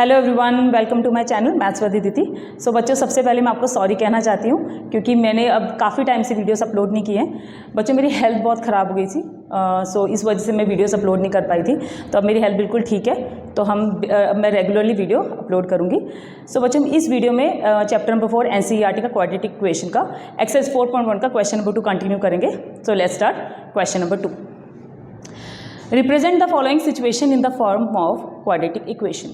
Hello everyone, welcome to my channel maths with Didi. So बच्चों, सबसे पहले मैं आपको सॉरी कहना चाहती हूँ क्योंकि मैंने अब काफ़ी टाइम से वीडियोस अपलोड नहीं किए हैं। बच्चों, मेरी हेल्थ बहुत ख़राब हो गई थी, सो इस वजह से मैं वीडियोस अपलोड नहीं कर पाई थी। तो अब मेरी हेल्थ बिल्कुल ठीक है, तो मैं रेगुलरली वीडियो अपलोड करूँगी। सो बच्चों, इस वीडियो में चैप्टर नंबर 4 NCERT का क्वाड्रेटिक इक्वेशन का एक्सरसाइज 4.1 का क्वेश्चन नंबर 2 कंटिन्यू करेंगे। So let's start question number 2। Represent the following situation in the form of quadratic equation.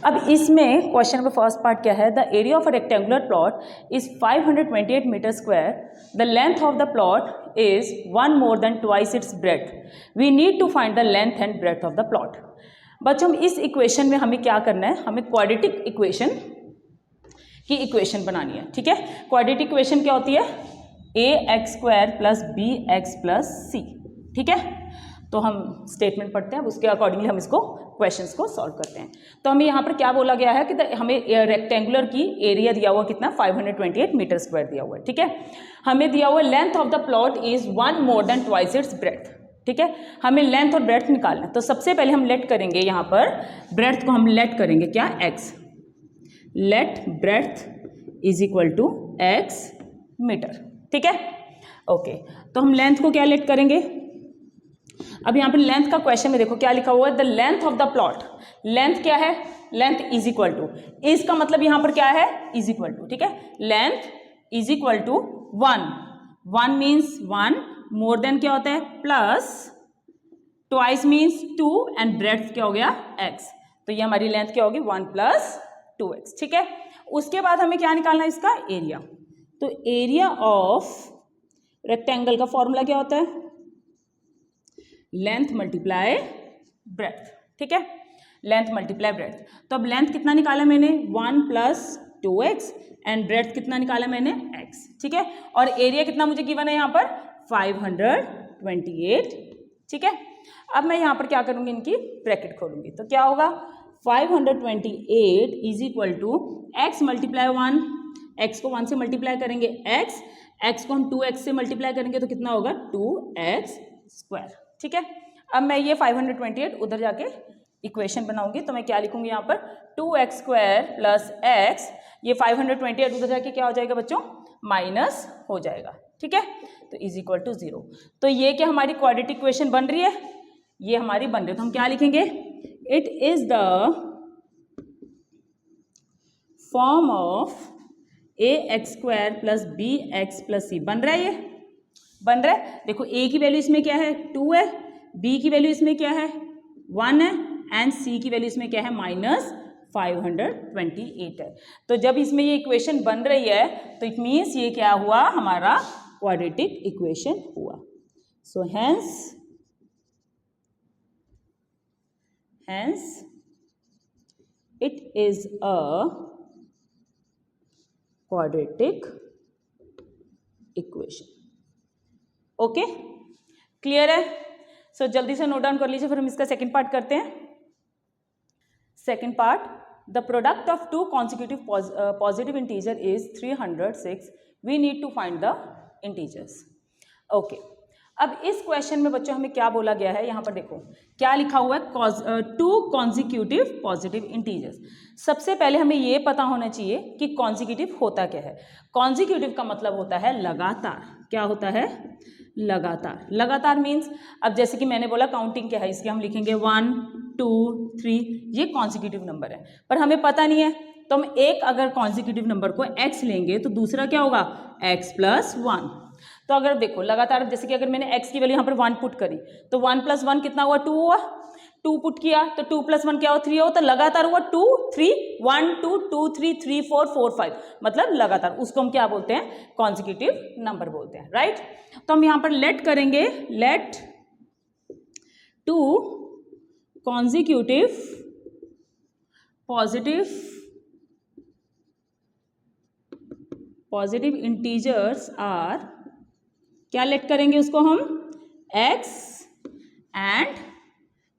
अब इसमें क्वेश्चन का फर्स्ट पार्ट क्या है? The area of a rectangular plot is 528 metre square. The length of the plot is 1 more than twice its breadth. We need to find the length and breadth of the plot. बच्चों, इस equation में हमें क्या करना है? हमें quadratic equation की equation बनानी है। ठीक है, क्वाड्रेटिक इक्वेशन क्या होती है? ax² plus bx plus c। ठीक है, तो हम स्टेटमेंट पढ़ते हैं, उसके अकॉर्डिंगली हम इसको क्वेश्चंस को सॉल्व करते हैं। तो हमें यहाँ पर क्या बोला गया है कि हमें रेक्टेंगुलर की एरिया दिया हुआ कितना? 528 मीटर स्क्वायर दिया हुआ है। ठीक है, हमें दिया हुआ length of the plot is 1 more than twice its breadth. ठीक है, हमें लेंथ और ब्रेड्थ निकालना है। तो सबसे पहले हम लेट करेंगे, यहाँ पर ब्रेड्थ को हम लेट करेंगे क्या? x। Let breadth is equal to x metre. ठीक है, ओके। तो हम लेंथ को क्या लेट करेंगे? अब यहाँ पर लेंथ का क्वेश्चन में देखो क्या लिखा हुआ है? The length of the plot. Length क्या है? लेंथ इज इक्वल टू, इसका मतलब यहाँ पर क्या है? Is equal to. ठीक है, length is equal to 1 means 1, more than क्या होता है? Plus, twice means 2 and breadth क्या हो गया? x। तो ये हमारी लेंथ क्या होगी? 1 प्लस 2x। ठीक है, उसके बाद हमें क्या निकालना है? इसका एरिया। तो एरिया ऑफ रेक्टेंगल का फॉर्मूला क्या होता है? Length multiply breadth. ठीक है, लेंथ मल्टीप्लाई ब्रेड्थ। तो अब लेंथ कितना निकाला मैंने? 1 प्लस 2x एंड ब्रेड्थ कितना निकाला मैंने? x। ठीक है, और एरिया कितना मुझे गिवन है यहाँ पर? 528। ठीक है, अब मैं यहाँ पर क्या करूँगी? इनकी ब्रैकेट खोलूँगी। तो क्या होगा? 528 is equal to x multiply 1, x को 1 से मल्टीप्लाई करेंगे x को हम 2x से मल्टीप्लाई करेंगे तो कितना होगा? 2x square. ठीक है, अब मैं ये 528 उधर जाके इक्वेशन बनाऊंगी। तो मैं क्या लिखूंगी यहाँ पर? 2x square plus x। ये 528 उधर जाके क्या हो जाएगा बच्चों? माइनस हो जाएगा। ठीक है, तो इज इक्वल टू 0। तो ये क्या हमारी क्वाड्रेटिक इक्वेशन बन रही है? ये हमारी बन रही है। तो हम क्या लिखेंगे? It is the form of ax² plus bx plus c। बन रहा है? ये बन रहा है। देखो, a की वैल्यू इसमें क्या है? 2 है, b की वैल्यू इसमें क्या है? 1 है, एंड c की वैल्यू इसमें क्या है? माइनस 528 है। तो जब इसमें ये इक्वेशन बन रही है तो इट मीन्स ये क्या हुआ? हमारा क्वाड्रेटिक इक्वेशन हुआ। So hence it is a quadratic equation. Okay, clear है? सो जल्दी से नोट डाउन कर लीजिए, फिर हम इसका सेकंड पार्ट करते हैं। Second part, the product of two consecutive positive integer is 306। We need to find the integers. Okay, अब इस क्वेश्चन में बच्चों हमें क्या बोला गया है? यहाँ पर देखो क्या लिखा हुआ है? To consecutive positive integers. सबसे पहले हमें ये पता होना चाहिए कि कॉन्सिक्यूटिव होता क्या है। कॉन्सिक्यूटिव का मतलब होता है लगातार। क्या होता है? लगातार। लगातार मीन्स, अब जैसे कि मैंने बोला काउंटिंग क्या है, इसके हम लिखेंगे 1 2 3। ये कॉन्सिक्यूटिव नंबर है, पर हमें पता नहीं है। तो हम एक अगर कॉन्सिक्यूटिव नंबर को x लेंगे तो दूसरा क्या होगा? x plus 1। तो अगर देखो लगातार, जैसे कि अगर मैंने x की वैल्यू यहाँ पर 1 पुट करी तो 1 प्लस 1 कितना हुआ? 2 हुआ। 2 पुट किया तो 2 प्लस 1 क्या हुआ? 3 हुआ। तो लगातार हुआ 2 3 1 2 2 3 3 4 4 5, मतलब लगातार। उसको हम क्या बोलते हैं? कॉन्सिक्यूटिव नंबर बोलते हैं, राइट? तो हम यहाँ पर लेट करेंगे, let two consecutive positive integers are, क्या लेट करेंगे उसको हम? x and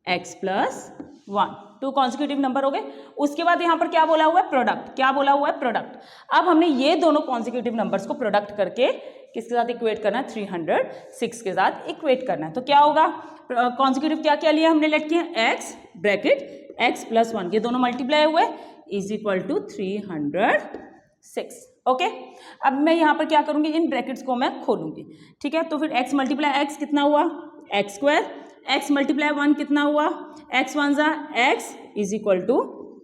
x plus 1। 2 consecutive number हो गए। उसके बाद यहाँ पर क्या बोला हुआ है? प्रोडक्ट। क्या बोला हुआ है? प्रोडक्ट। अब हमने ये दोनों कॉन्सिक्यूटिव नंबर्स को प्रोडक्ट करके किसके साथ इक्वेट करना है? 306 के साथ इक्वेट करना है। तो क्या होगा? कॉन्सिक्यूटिव क्या क्या लिया हमने? लेट किया x ब्रैकेट एक्स प्लस 1, ये दोनों मल्टीप्लाई हुए, इज इक्वल टू 306। ओके, अब मैं यहाँ पर क्या करूँगी, इन ब्रैकेट्स को मैं खोलूँगी, ठीक है। तो फिर एक्स मल्टीप्लाई एक्स कितना हुआ, एक्स स्क्वायर, एक्स मल्टीप्लाई 1 कितना हुआ, एक्स 1 ज़ा एक्स, इज इक्वल टू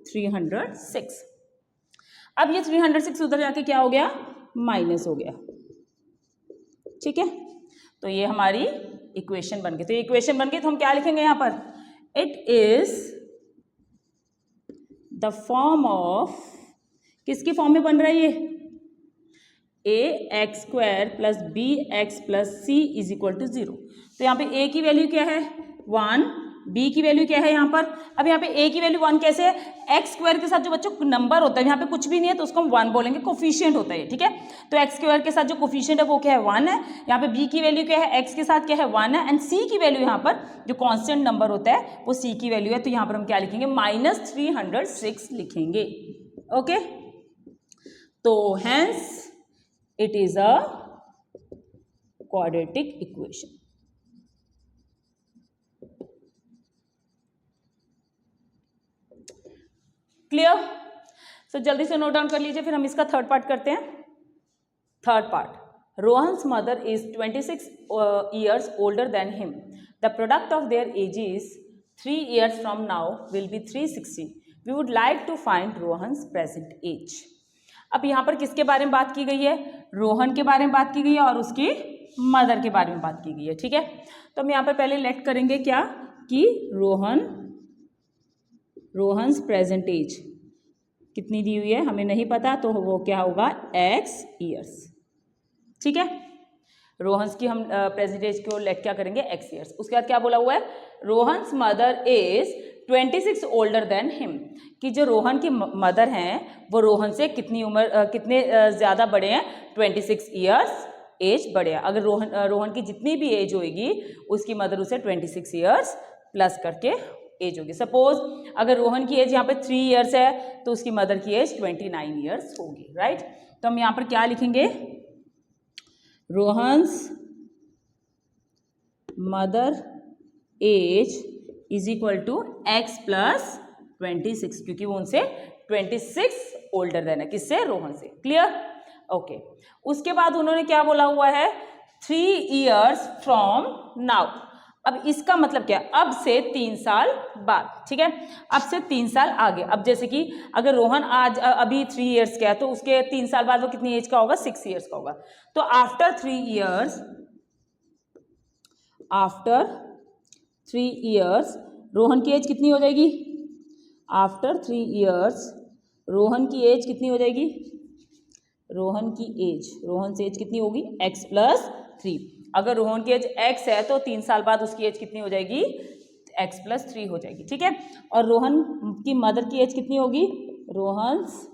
306। अब ये 306 उधर जाके क्या हो गया, माइनस हो गया, ठीक है। तो ये हमारी इक्वेशन बन गई। तो ये इक्वेशन बन गई, तो हम क्या लिखेंगे यहाँ पर, it is the form of, किसकी फॉर्म में बन रहा है ये, A X square plus B X plus C is equal to 0। तो यहाँ पे ए की वैल्यू क्या है 1, बी की वैल्यू क्या है यहाँ पर, अब यहाँ पे ए की वैल्यू 1 कैसे है, एक्स स्क्वायर के साथ जो बच्चों नंबर होता है, यहाँ पे कुछ भी नहीं है तो उसको हम 1 बोलेंगे, कोफिशिएंट होता है, ठीक है। तो एक्स स्क्वायर के साथ जो कोफिशिएंट है वो क्या है 1 है, यहाँ पे बी की वैल्यू क्या है, एक्स के साथ क्या है 1 है, एंड सी की वैल्यू यहाँ पर जो कॉन्स्टेंट नंबर होता है वो सी की वैल्यू है। तो यहाँ पर हम क्या लिखेंगे, -306 लिखेंगे। ओके, तो hence it is a quadratic equation। Clear? So जल्दी से नोट डाउन कर लीजिए, फिर हम इसका थर्ड पार्ट करते हैं। Third part, Rohan's mother is 26 years older than him. The product of their ages 3 years from now will be 360. We would like to find Rohan's present age. अब यहाँ पर किसके बारे में बात की गई है, रोहन के बारे में बात की गई है और उसकी मदर के बारे में बात की गई है, ठीक है। तो हम यहाँ पर पहले लेट करेंगे क्या कि रोहन्स प्रेजेंट एज कितनी दी हुई है हमें नहीं पता, तो वो क्या होगा x ईयर्स, ठीक है। रोहन्स की हम प्रेजेंट एज को लेट क्या करेंगे x ईयर्स। उसके बाद क्या बोला हुआ है, Rohan's mother is 26 older than him, कि जो रोहन की मदर हैं वो रोहन से कितनी उम्र कितने ज़्यादा बड़े हैं, 26 ईयर्स एज बड़े हैं। अगर रोहन की जितनी भी एज होगी उसकी मदर उसे 26 ईयर्स प्लस करके एज होगी। सपोज अगर रोहन की एज यहाँ पे 3 ईयर्स है तो उसकी मदर की एज 29 ईयर्स होगी, राइट। तो हम यहाँ पर क्या लिखेंगे, Rohan's mother age is equal to x plus 26, क्योंकि वो उनसे 26 ओल्डर देन है, किससे, रोहन से। क्लियर? ओके, उसके बाद उन्होंने क्या बोला हुआ है, 3 years फ्रॉम नाउ। अब इसका मतलब क्या है, अब से 3 साल बाद, ठीक है, अब से 3 साल आगे। अब जैसे कि अगर रोहन आज अभी 3 years का है तो उसके 3 साल बाद वो कितनी एज का होगा, 6 years का होगा। तो आफ्टर 3 years रोहन की एज कितनी हो जाएगी, आफ्टर 3 years रोहन की एज कितनी हो जाएगी, रोहन से एज कितनी होगी, x प्लस 3। अगर रोहन की एज x है तो 3 साल बाद उसकी एज कितनी हो जाएगी, x प्लस 3 हो जाएगी, ठीक है। और रोहन की मदर की एज कितनी होगी, रोहन्स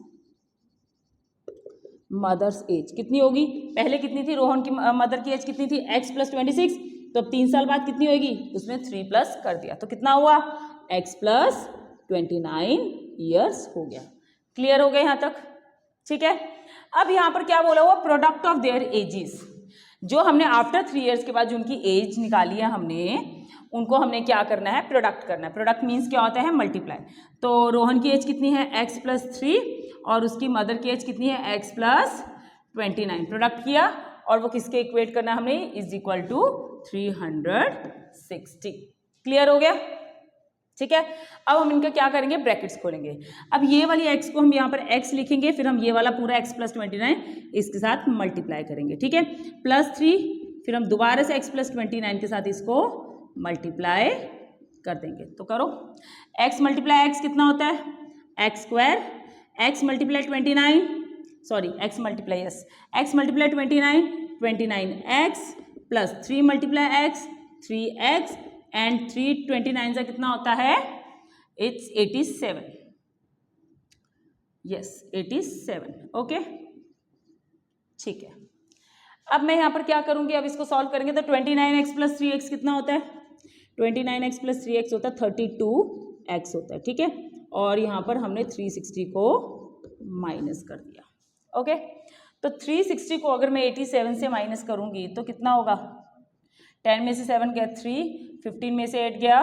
मदर्स एज कितनी होगी, पहले कितनी थी, रोहन की मदर की एज कितनी थी, x प्लस 26, तो अब 3 साल बाद कितनी होगी, उसमें 3 प्लस कर दिया तो कितना हुआ, x प्लस 29 ईयर्स हो गया। क्लियर हो गया यहाँ तक, ठीक है। अब यहाँ पर क्या बोला हुआ, प्रोडक्ट ऑफ देयर एजेस, जो हमने आफ्टर 3 years के बाद जो उनकी एज निकाली है हमने, उनको हमने क्या करना है, प्रोडक्ट करना है। प्रोडक्ट मीन्स क्या होता है, मल्टीप्लाई। तो रोहन की एज कितनी है, x प्लस 3, और उसकी मदर की एज कितनी है, x प्लस 29। प्रोडक्ट किया और वो किसके इक्वेट करना है हमने, इज इक्वल टू 360। क्लियर हो गया, ठीक है। अब हम इनका क्या करेंगे, ब्रैकेट्स खोलेंगे। अब ये वाली x को हम यहाँ पर x लिखेंगे, फिर हम ये वाला पूरा x प्लस 29 इसके साथ मल्टीप्लाई करेंगे, ठीक है, +3, फिर हम दोबारा से x प्लस 29 के साथ इसको मल्टीप्लाई कर देंगे। तो करो, x मल्टीप्लाई x कितना होता है, x square, x multiply 29, sorry x multiply x multiply 29x plus 3 multiply x 3x and 3 29 से कितना होता है, इट्स 87, यस 87। ओके, ठीक है। अब मैं यहाँ पर क्या करूँगी, अब इसको सॉल्व करेंगे तो 29x प्लस 3x कितना होता है, 29x प्लस 3x होता है 32x होता है, ठीक है। और यहाँ पर हमने 360 को माइनस कर दिया। ओके, तो 360 को अगर मैं 87 से माइनस करूँगी तो कितना होगा, 10 में से 7 गया 3, 15 में से 8 गया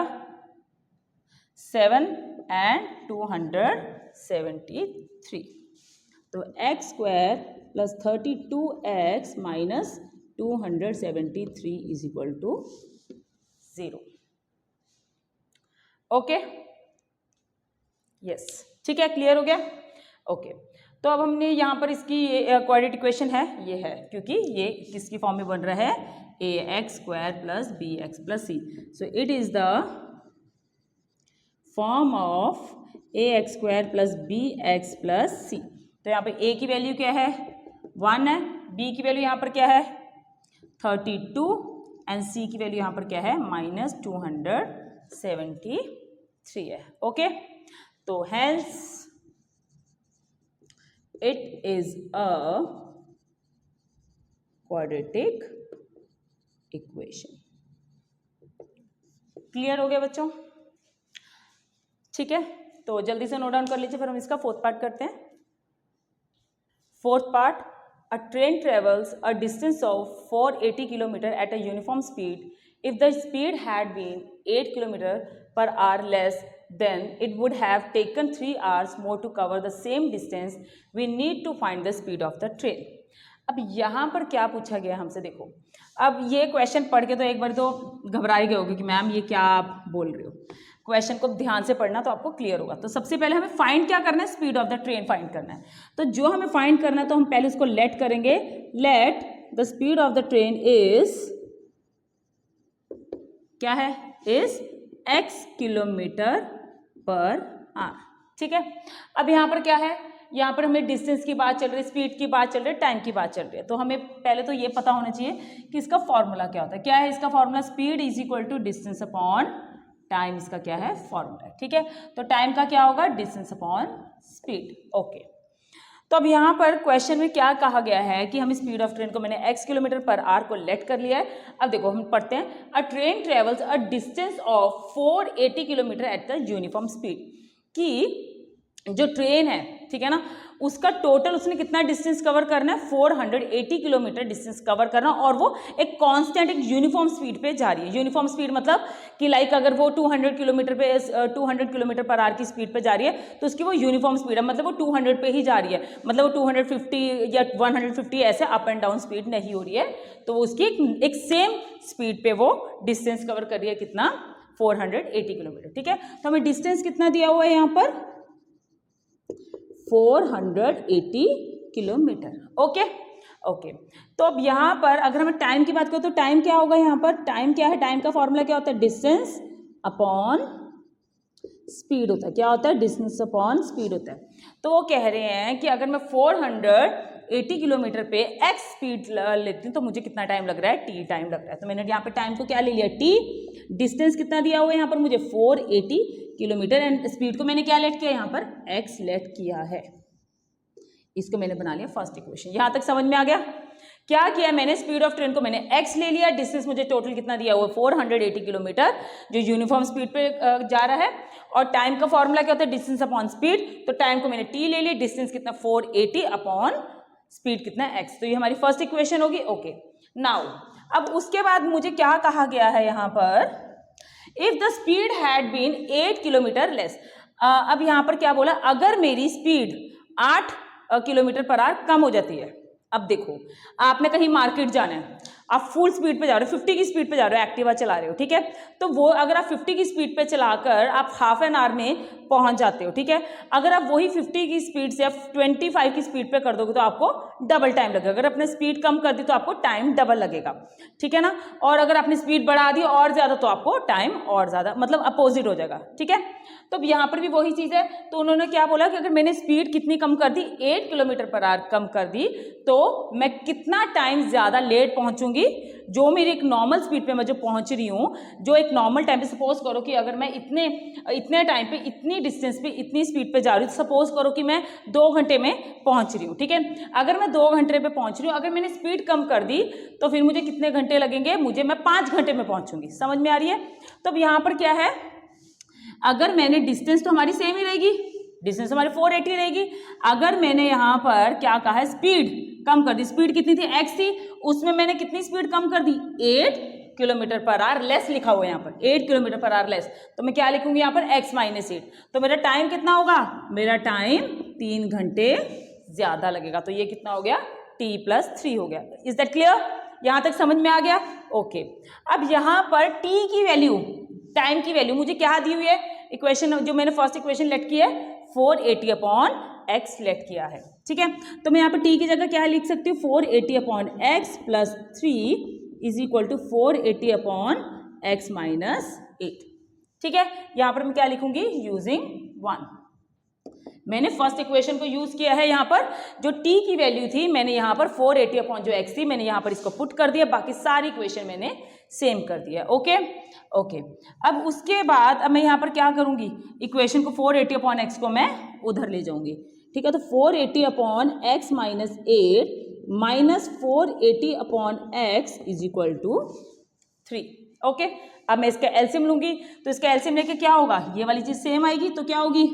7, एंड 273। तो x square plus 32x minus 273 is equal to 0। Okay, yes, ठीक है, क्लियर हो गया। ओके, तो अब हमने यहाँ पर इसकी क्वाड्रेटिक इक्वेशन है, ये है, क्योंकि ये किसकी फॉर्म में बन रहा है, ax square plus bx plus c। So it is the form of ax square plus bx plus c। तो यहाँ पे a की वैल्यू क्या है, 1 है, b की वैल्यू यहाँ पर क्या है, 32 एंड c की वैल्यू यहाँ पर क्या है, माइनस 273 है। ओके, तो hence it is a quadratic equation. Clear हो गया बच्चों, ठीक है। तो जल्दी से नोट डाउन कर लीजिए, फिर हम इसका फोर्थ पार्ट करते हैं। Fourth part, a train travels a distance of 480 kilometre at a uniform speed. If the speed had been 8 kilometre per hour less, then it would have taken 3 hours more to cover the same distance. We need to find the speed of the train. अब यहाँ पर क्या पूछा गया हमसे, देखो, अब ये क्वेश्चन पढ़ के तो एक बार तो घबरा ही गए होगे कि मैम ये क्या आप बोल रहे हो। क्वेश्चन को ध्यान से पढ़ना तो आपको क्लियर होगा। तो सबसे पहले हमें फाइंड क्या करना है, speed of the train find करना है। तो जो हमें फाइंड करना है तो हम पहले उसको लेट करेंगे। Let the speed of the train is क्या है, is x kilometre per our, ठीक है। अब यहाँ पर क्या है, यहाँ पर हमें डिस्टेंस की बात चल रही है, स्पीड की बात चल रही है, टाइम की बात चल रही है। तो हमें पहले तो ये पता होना चाहिए कि इसका फॉर्मूला क्या होता है। क्या है इसका formula, speed is equal to distance upon time, इसका क्या है फॉर्मूला, ठीक है। तो टाइम का क्या होगा, डिस्टेंस अपॉन स्पीड। ओके, तो अब यहाँ पर क्वेश्चन में क्या कहा गया है कि हम स्पीड ऑफ ट्रेन को, मैंने x किलोमीटर पर आवर को लेट कर लिया है। अब देखो हम पढ़ते हैं, अ train travels a distance of 480 kilometre at the uniform speed. कि जो ट्रेन है, ठीक है ना, उसका टोटल उसने कितना डिस्टेंस कवर करना है, 480 किलोमीटर डिस्टेंस कवर करना, और वो एक कांस्टेंट, एक यूनिफॉर्म स्पीड पे जा रही है। यूनिफॉर्म स्पीड मतलब कि लाइक अगर वो 200 किलोमीटर पर आवर की स्पीड पे जा रही है तो उसकी वो यूनिफॉर्म स्पीड है, मतलब वो 200 पे ही जा रही है, मतलब वो 250 या 150 ऐसे अप एंड डाउन स्पीड नहीं हो रही है। तो वो उसकी एक सेम स्पीड पे वो डिस्टेंस कवर कर रही है, कितना, 480 किलोमीटर, ठीक है। तो हमें डिस्टेंस कितना दिया हुआ है यहाँ पर, 480 किलोमीटर। ओके ओके, तो अब यहाँ पर अगर हमें टाइम की बात करें तो टाइम क्या होगा, यहाँ पर टाइम क्या है, टाइम का फॉर्मूला क्या होता है, डिस्टेंस अपॉन स्पीड होता है। क्या होता है, डिस्टेंस अपॉन स्पीड होता है। तो वो कह रहे हैं कि अगर मैं 480 किलोमीटर पे x स्पीड लेती हूँ तो मुझे कितना टाइम लग रहा है, t टाइम लग रहा है। तो मैंने यहाँ पे टाइम को क्या ले लिया, t, डिस्टेंस कितना दिया हुआ है यहाँ पर मुझे 480 किलोमीटर, एंड स्पीड को मैंने क्या लेट किया, यहाँ पर x लेट किया है। इसको मैंने बना लिया फर्स्ट इक्वेशन। यहाँ तक समझ में आ गया। क्या किया मैंने, स्पीड ऑफ ट्रेन को मैंने x ले लिया, डिस्टेंस मुझे टोटल कितना दिया हुआ है, 480 किलोमीटर जो यूनिफॉर्म स्पीड पे जा रहा है, और टाइम का फॉर्मूला क्या होता है, डिस्टेंस अपॉन स्पीड। तो टाइम को मैंने t ले लिया, डिस्टेंस कितना 480 अपॉन स्पीड कितना x। तो ये हमारी फर्स्ट इक्वेशन होगी। ओके, नाउ अब उसके बाद मुझे क्या कहा गया है यहाँ पर, if the speed had been 8 kilometre less. अब यहाँ पर क्या बोला, अगर मेरी स्पीड 8 किलोमीटर पर आवर कम हो जाती है। अब देखो, आपने कहीं मार्केट जाना है, आप फुल स्पीड पे जा रहे हो, 50 की स्पीड पे जा रहे हो, एक्टिवा चला रहे हो, ठीक है। तो वो अगर आप 50 की स्पीड पे चलाकर आप हाफ एन आवर में पहुंच जाते हो, ठीक है। अगर आप वही 50 की स्पीड से आप 25 की स्पीड पे कर दोगे तो आपको डबल टाइम लगेगा। अगर आपने स्पीड कम कर दी तो आपको टाइम डबल लगेगा, ठीक है ना। और अगर आपने स्पीड बढ़ा दी और ज़्यादा तो आपको टाइम और ज़्यादा, मतलब अपोजिट हो जाएगा, ठीक है। तो यहाँ पर भी वही चीज़ है। तो उन्होंने क्या बोला कि अगर मैंने स्पीड कितनी कम कर दी, 8 किलोमीटर पर आवर कम कर दी, तो मैं कितना टाइम ज़्यादा लेट पहुँचूंगी, जो मेरी एक नॉर्मल स्पीड पे मैं जो पहुँच रही हूँ, जो एक नॉर्मल टाइम पे, सपोज करो कि अगर मैं इतने टाइम पे, इतनी डिस्टेंस पे, इतनी स्पीड पे जा रही हूँ, सपोज करो कि मैं 2 घंटे में पहुँच रही हूँ, ठीक है। अगर मैं 2 घंटे पे पहुँच रही हूँ, अगर मैंने स्पीड कम कर दी तो फिर मुझे कितने घंटे लगेंगे, मैं 5 घंटे में पहुँचूंगी। समझ में आ रही है। तो अब यहाँ पर क्या है, अगर मैंने डिस्टेंस तो हमारी सेम ही रहेगी, डिस्टेंस हमारी 480 रहेगी। अगर मैंने यहाँ पर क्या कहा है, स्पीड कम कर दी, स्पीड कितनी थी, x थी, उसमें मैंने कितनी स्पीड कम कर दी, 8 किलोमीटर पर आवर लेस लिखा हुआ है यहाँ पर, 8 किलोमीटर पर आवर लेस, तो मैं क्या लिखूंगी यहाँ पर x माइनस 8। तो मेरा टाइम कितना होगा, मेरा टाइम 3 घंटे ज़्यादा लगेगा। तो ये कितना हो गया, t+3 हो गया। इज दैट क्लियर, यहाँ तक समझ में आ गया? ओके। अब यहाँ पर t की वैल्यू, टाइम की वैल्यू मुझे क्या दी हुई है, इक्वेशन जो मैंने फर्स्ट इक्वेशन लेट की है 480/x लेट किया है, ठीक है। तो मैं यहाँ पर t की जगह क्या लिख सकती हूँ, 480/x + 3 = 480/x - 8, ठीक है। यहाँ पर मैं क्या लिखूंगी, यूजिंग 1। मैंने फर्स्ट इक्वेशन को यूज किया है, यहाँ पर जो t की वैल्यू थी मैंने यहाँ पर 480/x थी, मैंने यहाँ पर इसको पुट कर दिया, बाकी सारी इक्वेशन मैंने सेम कर दिया। Okay okay. अब उसके बाद अब मैं यहाँ पर क्या करूँगी, इक्वेशन को 480/x को मैं उधर ले जाऊँगी, ठीक है। तो 480/x - 8 - 480/x = 3। ओके। अब मैं इसका एलसीएम लूँगी, तो इसका एलसीएम लेके क्या होगा, ये वाली चीज़ सेम आएगी, तो क्या होगी,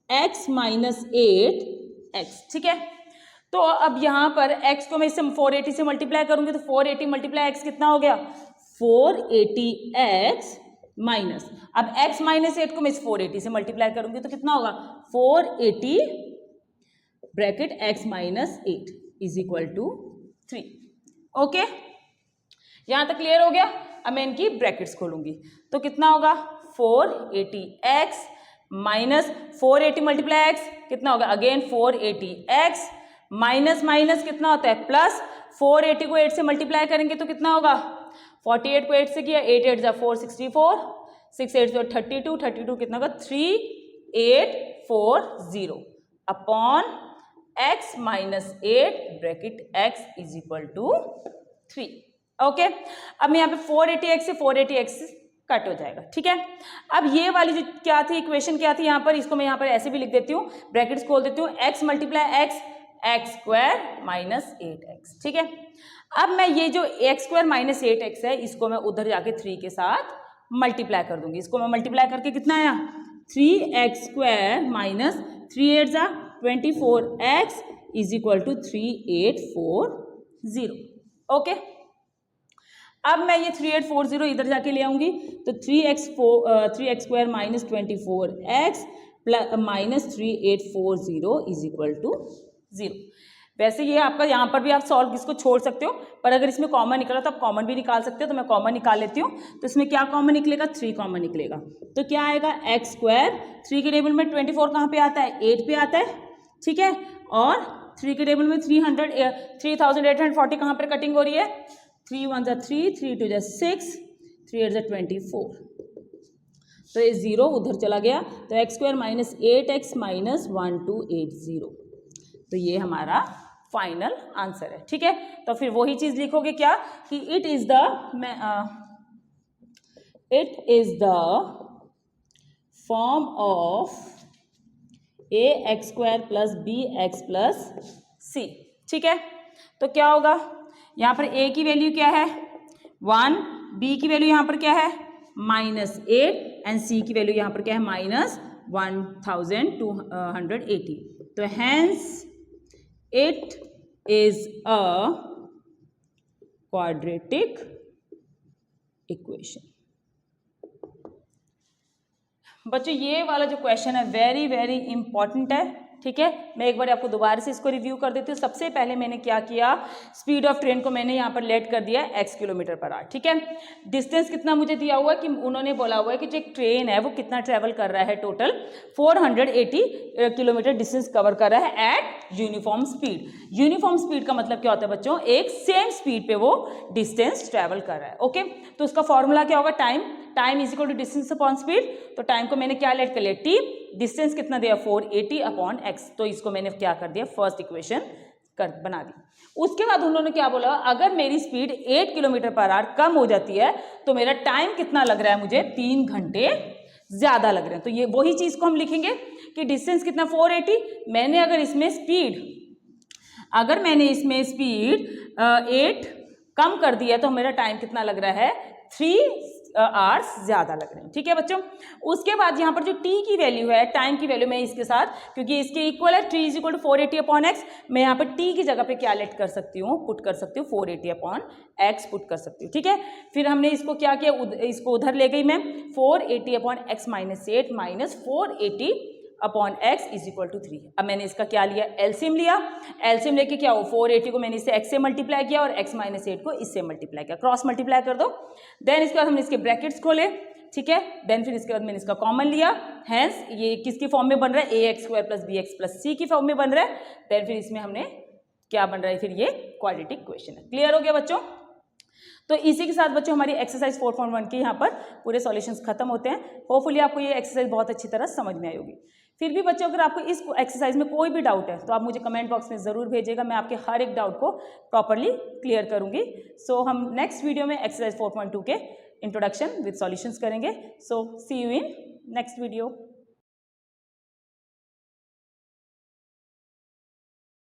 x - 8x, ठीक है। तो अब यहाँ पर x को मैं इससे 480 से मल्टीप्लाई करूँगी, तो 480 × x कितना हो गया, 480x माइनस, अब x - 8 को मैं इस 480 से मल्टीप्लाई करूँगी तो कितना होगा, 480 ब्रैकेट x - 8 = 3। ओके, यहाँ तक क्लियर हो गया। अब मैं इनकी ब्रैकेट्स खोलूँगी, तो कितना होगा, 480x माइनस 480 × x कितना होगा, अगेन 480x माइनस माइनस कितना होता है, प्लस 480 को 8 से मल्टीप्लाई करेंगे तो कितना होगा, 48 को 8 से किया, 8 8 जा 464, 6 8 जो 32, 32 कितना होगा, 3840 upon x - 8 bracket x = 3। Okay. अब मैं यहाँ पे 480x से 480x कट हो जाएगा, ठीक है। अब ये वाली जो क्या थी, इक्वेशन क्या थी यहाँ पर, इसको मैं यहाँ पर ऐसे भी लिख देती हूँ, ब्रैकेट्स खोल देती हूँ, x × x x² - 8x, ठीक है। अब मैं ये जो x² - 8x है, इसको मैं उधर जाके 3 के साथ मल्टीप्लाई कर दूंगी। इसको मैं मल्टीप्लाई करके कितना आया, 3x² - 3 8 जा 24x = 3840। ओके। अब मैं ये 3840 इधर जाके ले आऊंगी, तो 3x² - 24x -3840 = 0। वैसे ये आपका यहाँ पर भी आप सॉल्व इसको छोड़ सकते हो, पर अगर इसमें कॉमन निकला तो आप कॉमन भी निकाल सकते हो, तो मैं कॉमन निकाल लेती हूँ। तो इसमें क्या कॉमन निकलेगा, 3 कॉमन निकलेगा, तो क्या आएगा, x², 3 के टेबल में 24 कहाँ पे आता है, 8 पे आता है, ठीक है। और 3 के टेबल में 3840 कहाँ पर कटिंग हो रही है, 3 1 जा 3, 3 2 जा 6, 3 8 जा 24, तो ये 0 उधर चला गया, तो x² - 8x - 1280, तो ये हमारा फाइनल आंसर है, ठीक है। तो फिर वही चीज लिखोगे क्या, कि it is the form of ax² + bx + c, ठीक है। तो क्या होगा, यहाँ पर a की वैल्यू क्या है, 1, b की वैल्यू यहाँ पर क्या है, -8, एंड c की वैल्यू यहाँ पर क्या है, -1280। तो hence it is a quadratic equation। बच्चों ये वाला जो क्वेश्चन है वेरी वेरी इंपॉर्टेंट है, ठीक है। मैं एक बार आपको दोबारा से इसको रिव्यू कर देती हूँ। सबसे पहले मैंने क्या किया, स्पीड ऑफ ट्रेन को मैंने यहाँ पर लेट कर दिया x किलोमीटर पर आवर, ठीक है। डिस्टेंस कितना मुझे दिया हुआ है, कि उन्होंने बोला हुआ है कि जो एक ट्रेन है वो कितना ट्रेवल कर रहा है, टोटल 480 किलोमीटर डिस्टेंस कवर कर रहा है eight uniform speed. Uniform speed का मतलब क्या होता है बच्चों, एक सेम स्पीड पे वो डिस्टेंस ट्रेवल कर रहा है। ओके, तो उसका फॉर्मूला क्या होगा, time is equal to distance upon speed. तो टाइम को मैंने क्या लेट कर लिया, टी, डिस्टेंस कितना दिया 480/x, तो इसको मैंने क्या कर दिया, फर्स्ट इक्वेशन बना दी। उसके बाद उन्होंने क्या बोला, अगर मेरी स्पीड 8 किलोमीटर पर आवर कम हो जाती है तो मेरा टाइम कितना लग रहा है, मुझे 3 घंटे ज्यादा लग रहे हैं। तो ये वही चीज को हम लिखेंगे कि डिस्टेंस कितना 480, मैंने अगर इसमें स्पीड 8 कम कर दिया तो मेरा टाइम कितना लग रहा है, 3 आवर्स ज़्यादा लग रहे हैं। ठीक है बच्चों, उसके बाद यहाँ पर जो t की वैल्यू है, टाइम की वैल्यू, मैं इसके साथ, क्योंकि इसके इक्वल है 3 = 480/x, मैं यहाँ पर t की जगह पे क्या लेट कर सकती हूँ, पुट कर सकती हूँ 480/x पुट कर सकती हूँ। ठीक है, फिर हमने इसको क्या किया, इसको उधर ले गई मैं, 480/x - 8 - 480/x = 3। अब मैंने इसका क्या लिया, एलसीएम लिया। एलसीएम लेके क्या हो, 480 को मैंने इससे x से मल्टीप्लाई किया और x - 8 को इससे मल्टीप्लाई किया, क्रॉस मल्टीप्लाई कर दो। देन इसके बाद हमने इसके ब्रैकेट्स खोले। ठीक है, देन फिर इसके बाद मैंने इसका कॉमन लिया, हैंस ये किसकी फॉर्म में बन रहा है, ax² + bx + c की फॉर्म में बन रहा है। देन फिर इसमें हमने क्या बन रहा है, फिर ये क्वाड्रेटिक क्वेश्चन है। क्लियर हो गया बच्चों? तो इसी के साथ बच्चों हमारी एक्सरसाइज 4.1 के यहाँ पर पूरे सॉल्यूशंस खत्म होते हैं। होपफुली आपको ये एक्सरसाइज बहुत अच्छी तरह समझ में आई होगी। फिर भी बच्चों अगर आपको इस एक्सरसाइज में कोई भी डाउट है तो आप मुझे कमेंट बॉक्स में ज़रूर भेजिएगा, मैं आपके हर एक डाउट को प्रॉपरली क्लियर करूँगी। सो हम नेक्स्ट वीडियो में एक्सरसाइज 4.2 के इंट्रोडक्शन विद सॉल्यूशंस करेंगे। सो सी यू इन नेक्स्ट वीडियो।